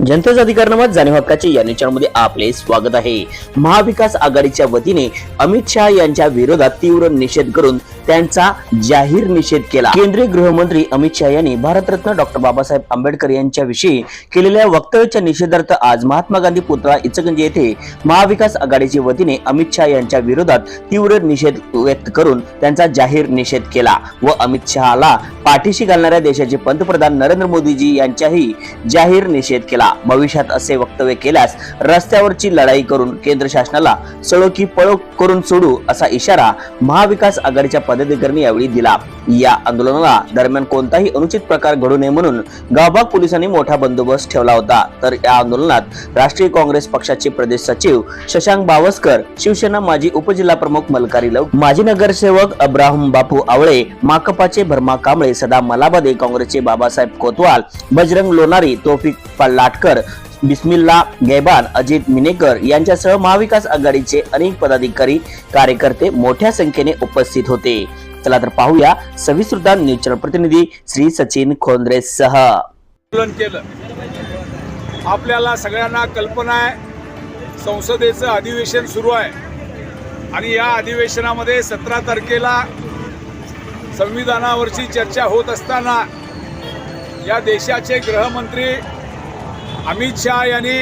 जनतेचा अधिकार नामात जाणीव हक्काचे या चॅनलमध्ये आपले स्वागत आहे। महाविकास आघाडीच्या वतीने अमित शहा यांच्या विरोधात तीव्र निषेध करून त्यांचा जाहीर निषेध केला। केंद्रीय गृहमंत्री अमित शहा यांनी भारतरत्न डॉक्टर बाबासाहेब आंबेडकर यांच्याविषयी केलेल्या वक्तव्याच्या निषेधार्थ आज महात्मा गांधी पुतळा इचलकरंजी येथे महाविकास आघाडीच्या वतीने अमित शहा यांच्या विरोधात तीव्र निषेध व्यक्त करून त्यांचा जाहीर निषेध केला व अमित शहाला पाठीशी घालणाऱ्या देशाचे पंतप्रधान नरेंद्र मोदीजी यांचाही जाहीर निषेध केला। भविष्यात असे वक्तव्य केल्यास रस्त्यावरची लढाई करून केंद्र शासनाला सळो की पळो करून सोडू असा इशारा महाविकास आघाडीच्या पदाधिकाऱ्यांनी यावेळी दिला। या आंदोलनाला दरम्यान कोणताही अनुचित प्रकार घडू नये म्हणून गावभाग पोलिसांनी मोठा बंदोबस्त ठेवला होता। तर या आंदोलनात राष्ट्रीय काँग्रेस पक्षाचे प्रदेश सचिव शशांक बावस्कर, शिवसेना माजी उपजिल्हा प्रमुख मलकारी लव, माजी नगरसेवक अब्राहम बापू आवळे, माकपाचे भरमा कांबळे, सदा मलाबादे, काँग्रेसचे बाबासाहेब कोतवाल, बजरंग लोणारी, तौफिक लाटकर, बिस्मिल्ला गैबान, अजित मिनेकर यांच्यासह महाविकास आघाडीचे अनेक पदाधिकारी कार्यकर्ते मोठ्या संख्येने उपस्थित होते। चला तर पाहूया सविस्तर न्यूज चॅनल प्रतिनिधी श्री सचिन खोंद्रे सह। आंदोलन केलं। आपल्याला सगळ्यांना कल्पना आहे, संसदेचं अधिवेशन सुरू आहे आणि या अधिवेशनामध्ये 17 तारखेला संविधानावरची चर्चा होत असताना या देशाचे गृहमंत्री अमित शहा यांनी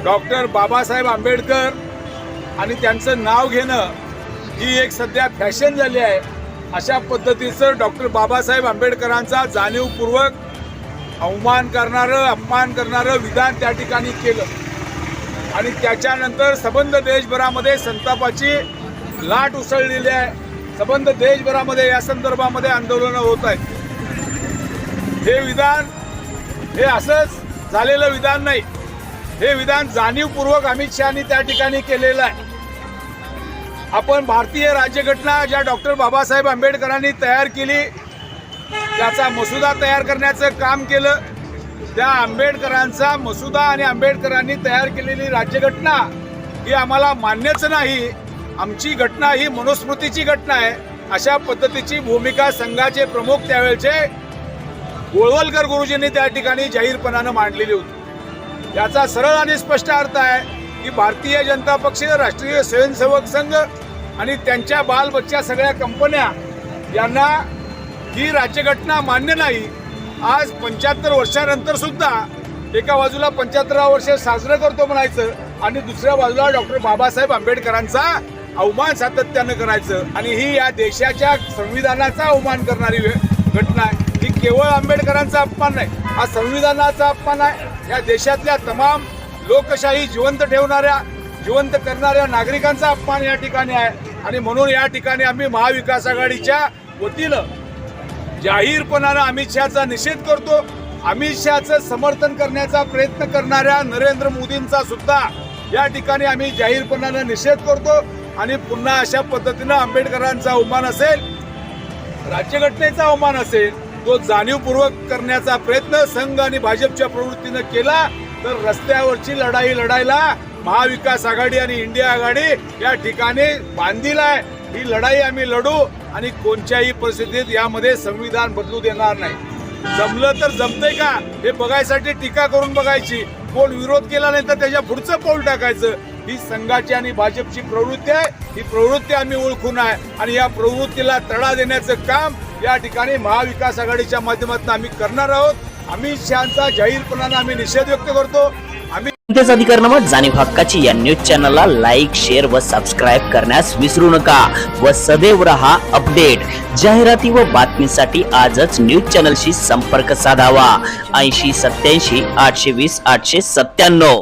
डॉक्टर बाबासाहेब आंबेडकर आणि त्यांचं नाव घेणं ही एक सध्या फॅशन झाली आहे। अशा पद्धतीचं डॉक्टर बाबासाहेब आंबेडकरांचा जाणीवपूर्वक अवमान करणारं, अपमान करणारं विधान त्या ठिकाणी केलं आणि त्याच्यानंतर संबंध देशभरामध्ये संतापाची लाट उसळलेली आहे। संबंध देशभरामध्ये या संदर्भामध्ये आंदोलनं होत आहेत। हे विधान हे असंच झालेलं विधान नाही, हे विधान जाणीवपूर्वक अमित शहानी त्या ठिकाणी केलेलं आहे। आपण भारतीय राज्यघटना ज्या डॉक्टर बाबासाहेब आंबेडकरांनी तयार केली त्याचा मसुदा तयार करण्याचं काम केलं। त्या आंबेडकरांचा मसुदा आणि आंबेडकरांनी तयार केलेली राज्यघटना ही आम्हाला मान्यच नाही, आमची घटना ही मनुस्मृतीची घटना आहे, अशा पद्धतीची भूमिका संघाचे प्रमुख त्यावेळचे गोळवलकर गुरुजींनी त्या ठिकाणी जाहीरपणानं मांडलेली होती। याचा सरळ आणि स्पष्ट अर्थ आहे की भारतीय जनता पक्ष, राष्ट्रीय स्वयंसेवक संघ आणि त्यांच्या बालबच्चा सगळ्या कंपन्या यांना ही राज्यघटना मान्य नाही। आज 75 वर्षानंतर सुद्धा एका बाजूला 75 वर्ष साजरं करतो म्हणायचं आणि दुसऱ्या बाजूला डॉक्टर बाबासाहेब आंबेडकरांचा अवमान सातत्यानं करायचं आणि ही या देशाच्या संविधानाचा अवमान करणारी घटना आहे। ही केवळ आंबेडकरांचा अपमान नाही, हा संविधानाचा अपमान आहे। या देशातल्या तमाम लोकशाही जिवंत ठेवणाऱ्या, जिवंत करणाऱ्या नागरिकांचा अपमान या ठिकाणी आहे आणि म्हणून या ठिकाणी आम्ही महाविकास आघाडीच्या वतीनं जाहीरपणानं अमित शहाचा निषेध करतो। अमित शहाचं समर्थन करण्याचा प्रयत्न करणाऱ्या नरेंद्र मोदींचा सुद्धा या ठिकाणी आम्ही जाहीरपणानं निषेध करतो आणि पुन्हा अशा पद्धतीनं आंबेडकरांचा अवमान असेल, राज्यघटनेचा अवमान असेल, तो जाणीवपूर्वक करण्याचा प्रयत्न संघ आणि भाजपच्या प्रवृत्तीनं केला तर रस्त्यावरची लढाई लढायला महाविकास आघाडी आणि इंडिया आघाडी या ठिकाणी बांधील आहे। ही लढाई आम्ही लढू आणि कोणत्याही परिस्थितीत यामध्ये संविधान बदलू देणार नाही। जमलं तर जमतंय का हे बघायसाठी टीका करून बघायची, कोण विरोध केला नाही तर त्याच्या पुढचं पाऊल टाकायचं। ही संघाची आणि भाजपची प्रवृत्ती आहे, ही प्रवृत्ती आम्ही ओळखून आहे आणि या प्रवृत्तीला तडा देण्याचं काम या ठिकाणी महाविकास आघाडीच्या माध्यमातून आम्ही करणार आहोत। अमित शहाचा जाहीरपणाने आम्ही निषेध व्यक्त करतो। आम्ही जनतेचा अधिकार नामात जाणीव हक्काची या न्यूज चॅनलला लाईक, शेअर व सबस्क्राईब करण्यास विसरू नका व सदैव रहा अपडेट। जाहिराती व बातमीसाठी आजच न्यूज चॅनलशी संपर्क साधावा। 80 87 820 897।